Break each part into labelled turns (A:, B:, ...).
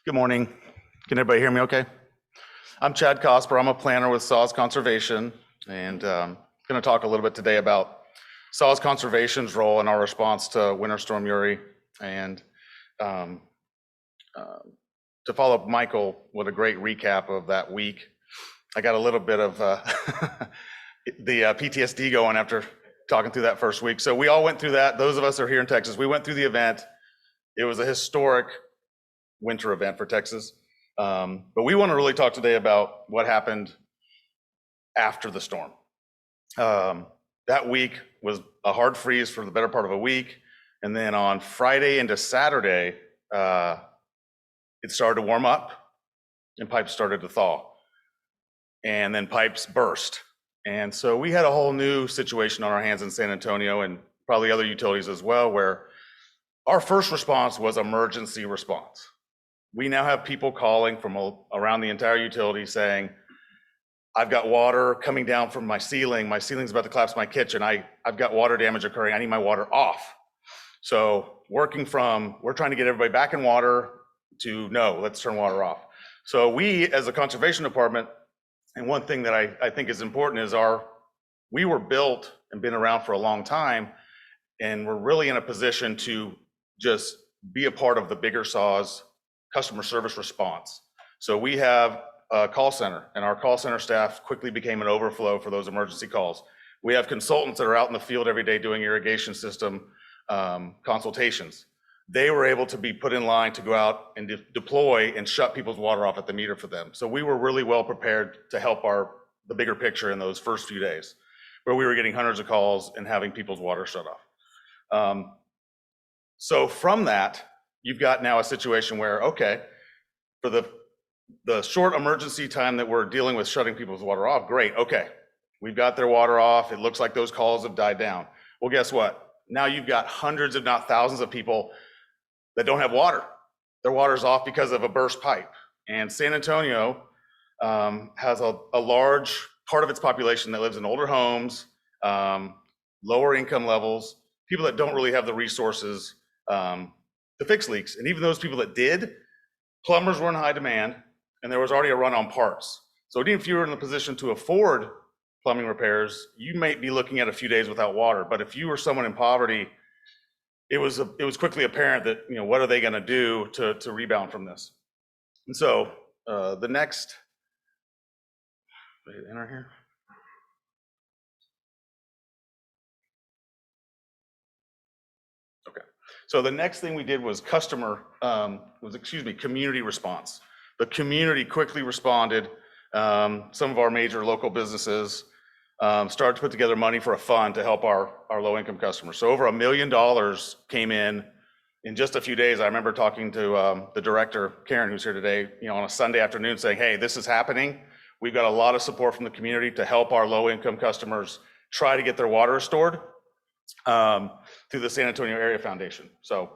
A: Good morning. Can everybody hear me okay? I'm Chad Cosper. I'm a planner with SAWS Conservation, and going to talk a little bit today about SAWS Conservation's role in our response to Winter Storm Uri. And to follow up Michael with a great recap of that week, I got a little bit of the PTSD going after talking through that first week. So we all went through that. Those of us that are here in Texas, we went through the event. It was a historic winter event for Texas. But we want to really talk today about what happened after the storm. That week was a hard freeze for the better part of a week. And then on Friday into Saturday, it started to warm up and pipes started to thaw. And then pipes burst. And so we had a whole new situation on our hands in San Antonio and probably other utilities as well, where our first response was emergency response. We now have people calling from around the entire utility saying, I've got water coming down from my ceiling. My ceiling's about to collapse in my kitchen. I've got water damage occurring. I need my water off. So we're trying to get everybody back in water to no, let's turn water off. So we, as a conservation department, and one thing that I think is important is we were built and been around for a long time, and we're really in a position to just be a part of the bigger SAWS customer service response. So we have a call center, and our call center staff quickly became an overflow for those emergency calls. We have consultants that are out in the field every day doing irrigation system consultations. They were able to be put in line to go out and deploy and shut people's water off at the meter for them. So we were really well prepared to help the bigger picture in those first few days, where we were getting hundreds of calls and having people's water shut off. So from that, you've got now a situation where, okay, for the short emergency time that we're dealing with shutting people's water off, great, okay. We've got their water off. It looks like those calls have died down. Well, guess what? Now you've got hundreds, if not thousands of people that don't have water. Their water's off because of a burst pipe. And San Antonio has a large part of its population that lives in older homes, lower income levels, people that don't really have the resources to fix leaks. And even those people that did, plumbers were in high demand, and there was already a run on parts. So even if you were in the position to afford plumbing repairs, you might be looking at a few days without water. But if you were someone in poverty, it was quickly apparent that, what are they going to do to rebound from this? And so the next, enter here. Okay. So the next thing we did was community response. The community quickly responded. Some of our major local businesses started to put together money for a fund to help our low-income customers. So over $1 million came in just a few days. I remember talking to the director, Karen, who's here today, on a Sunday afternoon saying, hey, this is happening. We've got a lot of support from the community to help our low-income customers try to get their water restored through the San Antonio Area Foundation. So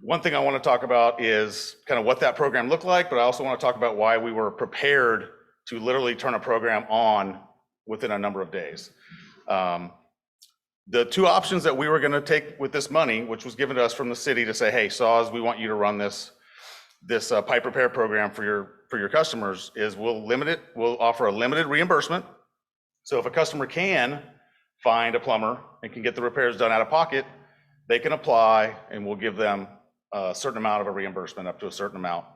A: one thing I want to talk about is kind of what that program looked like, but I also want to talk about why we were prepared to literally turn a program on within a number of days. The two options that we were going to take with this money, which was given to us from the city to say, hey, SAWS, we want you to run this pipe repair program for your customers, is we'll offer a limited reimbursement. So if a customer can find a plumber and can get the repairs done out of pocket, they can apply and we'll give them a certain amount of a reimbursement, up to a certain amount.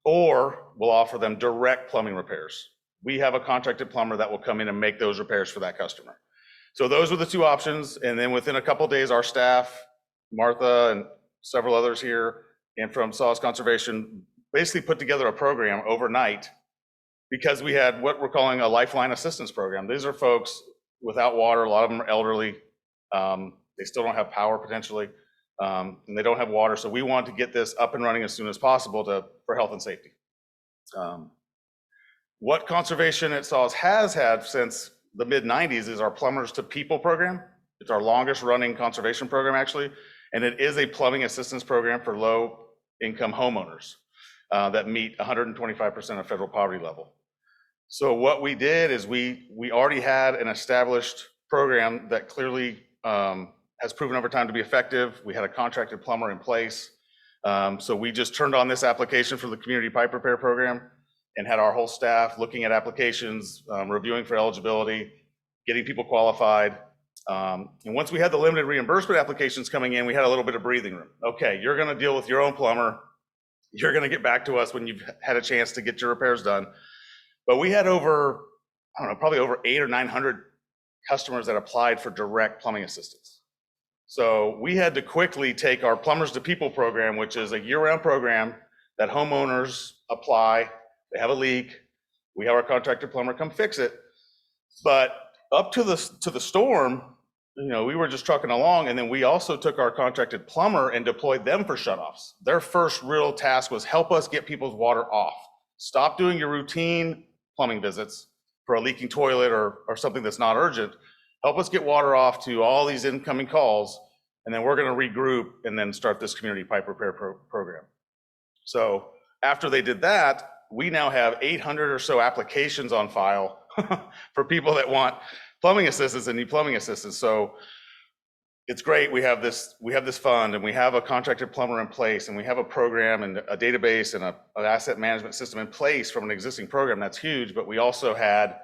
A: Or we'll offer them direct plumbing repairs. We have a contracted plumber that will come in and make those repairs for that customer. So those were the two options. And then within a couple of days, our staff, Martha and several others here, and from SAWS Conservation, basically put together a program overnight, because we had what we're calling a lifeline assistance program. These are folks without water. A lot of them are elderly. They still don't have power potentially, and they don't have water. So we want to get this up and running as soon as possible for health and safety. What conservation at SAWS has had since the mid-90s is our Plumbers to People program. It's our longest running conservation program, actually, and it is a plumbing assistance program for low-income homeowners that meet 125% of federal poverty level. So what we did is we already had an established program that clearly has proven over time to be effective. We had a contracted plumber in place. So we just turned on this application for the community pipe repair program and had our whole staff looking at applications, reviewing for eligibility, getting people qualified. And once we had the limited reimbursement applications coming in, we had a little bit of breathing room. Okay, you're gonna deal with your own plumber. You're gonna get back to us when you've had a chance to get your repairs done. But we had over, I don't know, probably over 800 or 900 customers that applied for direct plumbing assistance. So we had to quickly take our Plumbers to People program, which is a year-round program that homeowners apply. They have a leak. We have our contractor plumber come fix it. But up to the storm, you know, we were just trucking along, and then we also took our contracted plumber and deployed them for shutoffs. Their first real task was help us get people's water off. Stop doing your routine plumbing visits for a leaking toilet or something that's not urgent. Help us get water off to all these incoming calls, and then we're gonna regroup and then start this community pipe repair program. So after they did that, we now have 800 or so applications on file for people that want plumbing assistance and need plumbing assistance. So it's great. We have this fund, and we have a contracted plumber in place, and we have a program and a database and an asset management system in place from an existing program. That's huge, but we also had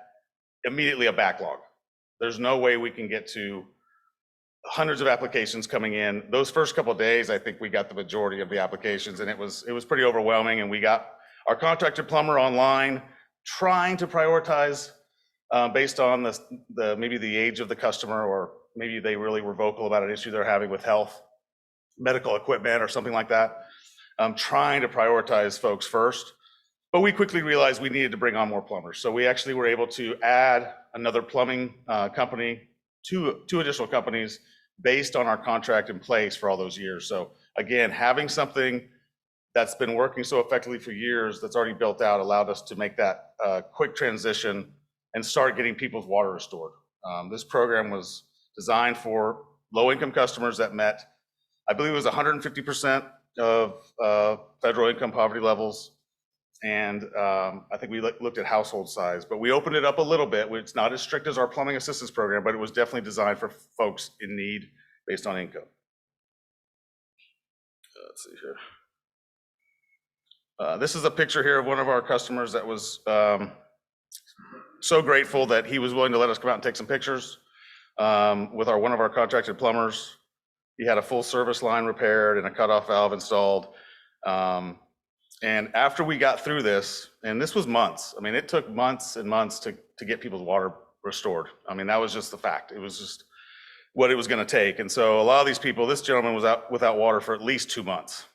A: immediately a backlog. There's no way we can get to hundreds of applications coming in. Those first couple of days, I think we got the majority of the applications, and it was pretty overwhelming. And we got our contracted plumber online, trying to prioritize based on maybe the age of the customer, or maybe they really were vocal about an issue they're having with health, medical equipment, or something like that. Trying to prioritize folks first. But we quickly realized we needed to bring on more plumbers. So we actually were able to add another plumbing company, two additional companies based on our contract in place for all those years. So again, having something that's been working so effectively for years that's already built out allowed us to make that quick transition and start getting people's water restored. This program was designed for low-income customers that met, I believe it was 150% of federal income poverty levels. And I think we looked at household size, but we opened it up a little bit. It's not as strict as our plumbing assistance program, but it was definitely designed for folks in need based on income. Let's see here. This is a picture here of one of our customers that was so grateful that he was willing to let us come out and take some pictures with one of our contracted plumbers. He had a full service line repaired and a cutoff valve installed. And after we got through this, and this was months, I mean, it took months and months to get people's water restored. I mean, that was just the fact. It was just what it was gonna take. And so a lot of these people, this gentleman was out without water for at least 2 months.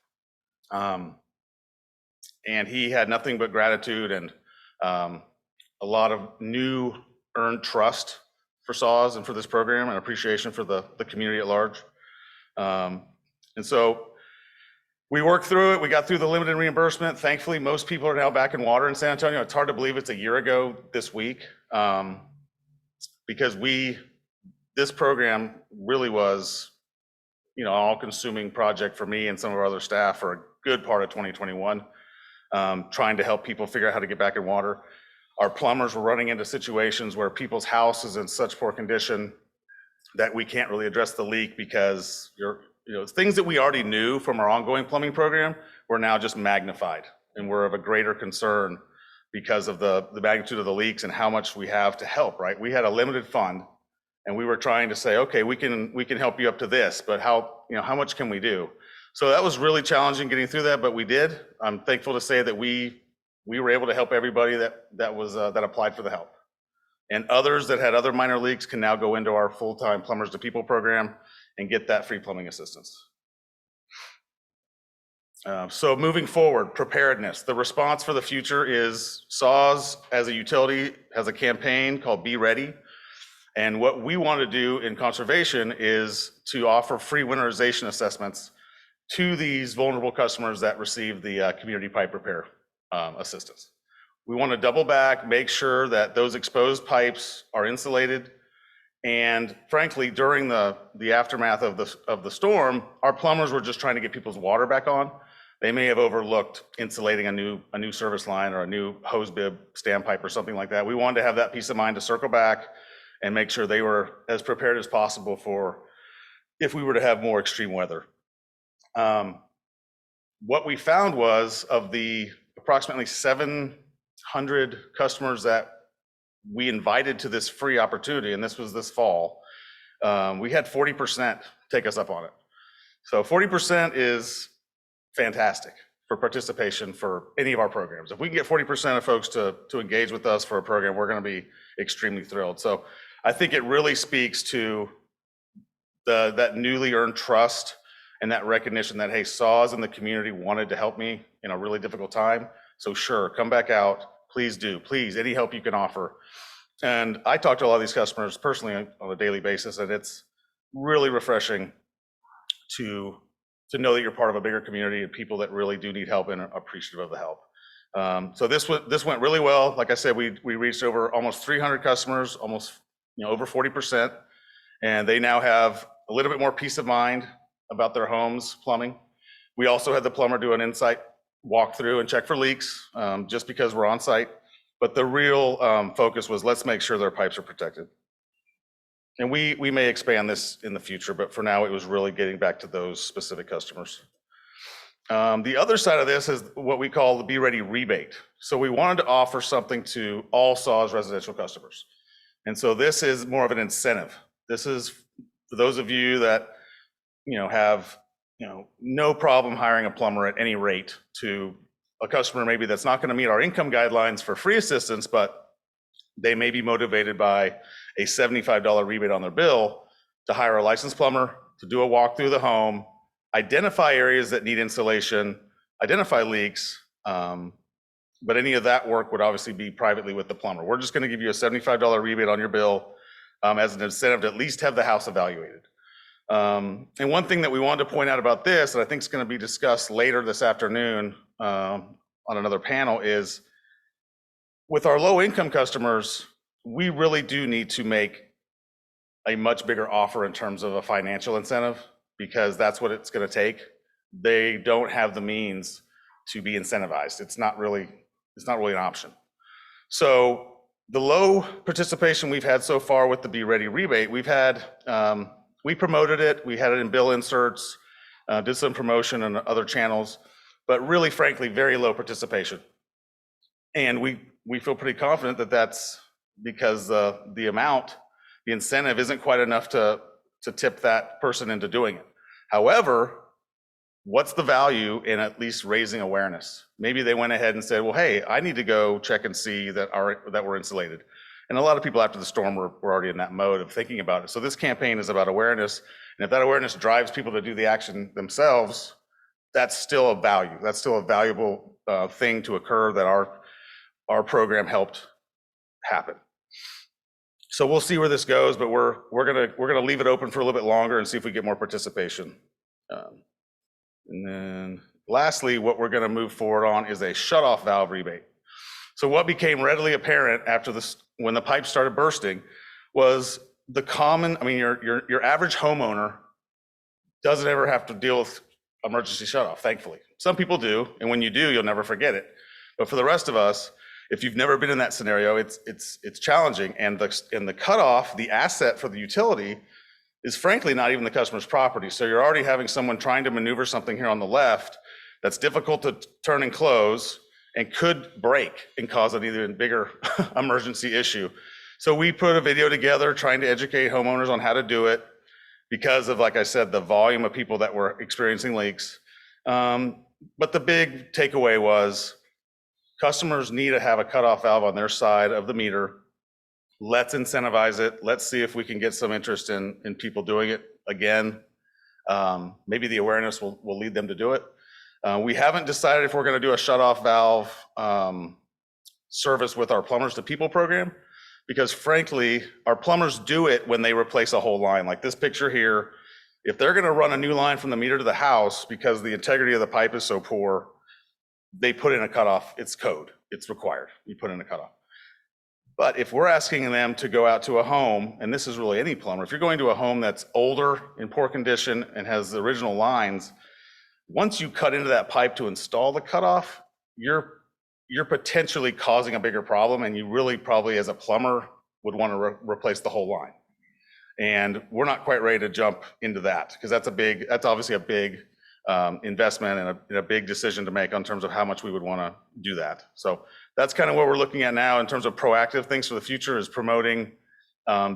A: And he had nothing but gratitude and a lot of new earned trust for SAWS and for this program, and appreciation for the community at large. And so we worked through it. We got through the limited reimbursement. Thankfully, most people are now back in water in San Antonio. It's hard to believe it's a year ago this week, because this program really was, you know, an all-consuming project for me and some of our other staff for a good part of 2021, trying to help people figure out how to get back in water. Our plumbers were running into situations where people's house is in such poor condition that we can't really address the leak because things that we already knew from our ongoing plumbing program were now just magnified, and we're of a greater concern because of the magnitude of the leaks and how much we have to help, right? We had a limited fund, and we were trying to say, okay, we can help you up to this, but how much can we do? So that was really challenging getting through that, but we did. I'm thankful to say that we were able to help everybody that applied for the help. And others that had other minor leaks can now go into our full-time Plumbers to People program and get that free plumbing assistance. So moving forward, preparedness. The response for the future is SAWS as a utility has a campaign called Be Ready. And what we want to do in conservation is to offer free winterization assessments to these vulnerable customers that receive the community pipe repair assistance. We want to double back, make sure that those exposed pipes are insulated. And frankly, during the aftermath of the storm, our plumbers were just trying to get people's water back on. They may have overlooked insulating a new service line or a new hose bib standpipe or something like that. We wanted to have that peace of mind to circle back and make sure they were as prepared as possible for if we were to have more extreme weather. what we found was, of the approximately 700 customers that we invited to this free opportunity, and this was this fall, we had 40% take us up on it. So 40% is fantastic for participation for any of our programs. If we can get 40% of folks to engage with us for a program, we're going to be extremely thrilled. So I think it really speaks to that newly earned trust and that recognition that, hey, SAWS and the community wanted to help me in a really difficult time. So sure, come back out. Please do. Please, any help you can offer. And I talk to a lot of these customers personally on a daily basis, and it's really refreshing to know that you're part of a bigger community and people that really do need help and are appreciative of the help. So this went really well. Like I said, we reached over almost 300 customers, almost over 40%, and they now have a little bit more peace of mind about their home's plumbing. We also had the plumber do an insight walkthrough and check for leaks, just because we're on site. But the real focus was, let's make sure their pipes are protected. And we may expand this in the future, but for now it was really getting back to those specific customers. The other side of this is what we call the Be Ready Rebate. So we wanted to offer something to all SAWS residential customers. And so this is more of an incentive. This is for those of you that have no problem hiring a plumber at any rate, to a customer maybe that's not going to meet our income guidelines for free assistance, but they may be motivated by a $75 rebate on their bill to hire a licensed plumber, to do a walk through the home, identify areas that need insulation, identify leaks, but any of that work would obviously be privately with the plumber. We're just going to give you a $75 rebate on your bill as an incentive to at least have the house evaluated. And one thing that we wanted to point out about this, and I think is going to be discussed later this afternoon on another panel, is with our low income customers, we really do need to make a much bigger offer in terms of a financial incentive, because that's what it's going to take. They don't have the means to be incentivized. It's not really an option. So the low participation we've had so far with the Be Ready Rebate, we promoted it, we had it in bill inserts, did some promotion on other channels, but really, frankly, very low participation. And we feel pretty confident that that's because the incentive isn't quite enough to tip that person into doing it. However, what's the value in at least raising awareness? Maybe they went ahead and said, well, hey, I need to go check and see that we're insulated. And a lot of people after the storm were already in that mode of thinking about it. So this campaign is about awareness. And if that awareness drives people to do the action themselves, that's still a value. That's still a valuable thing to occur that our program helped happen. So we'll see where this goes, but we're gonna leave it open for a little bit longer and see if we get more participation. And then lastly, what we're gonna move forward on is a shutoff valve rebate. So what became readily apparent after when the pipes started bursting was your average homeowner doesn't ever have to deal with emergency shutoff, thankfully. Some people do, and when you do, you'll never forget it. But for the rest of us, if you've never been in that scenario, it's challenging. And the cutoff, the asset for the utility, is frankly not even the customer's property. So you're already having someone trying to maneuver something here on the left that's difficult to turn and close and could break and cause an even bigger emergency issue. So we put a video together trying to educate homeowners on how to do it because of, like I said, the volume of people that were experiencing leaks. But the big takeaway was customers need to have a cutoff valve on their side of the meter. Let's incentivize it. Let's see if we can get some interest in people doing it again. Maybe the awareness will lead them to do it. We haven't decided if we're going to do a shutoff valve service with our Plumbers to People program, because frankly, our plumbers do it when they replace a whole line. Like this picture here, if they're going to run a new line from the meter to the house because the integrity of the pipe is so poor, they put in a cutoff. It's code. It's required. You put in a cutoff. But if we're asking them to go out to a home, and this is really any plumber, if you're going to a home that's older, in poor condition, and has the original lines, once you cut into that pipe to install the cutoff, you're potentially causing a bigger problem, and you really probably, as a plumber, would want to replace the whole line. And we're not quite ready to jump into that because that's obviously a big investment and a big decision to make on terms of how much we would want to do that. So that's kind of what we're looking at now in terms of proactive things for the future, is promoting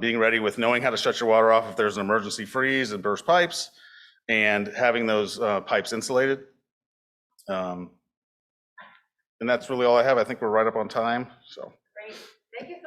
A: being ready with knowing how to shut your water off if there's an emergency freeze and burst pipes, and having those pipes insulated. And that's really all I have. I think we're right up on time. So.
B: Great. Thank you so much.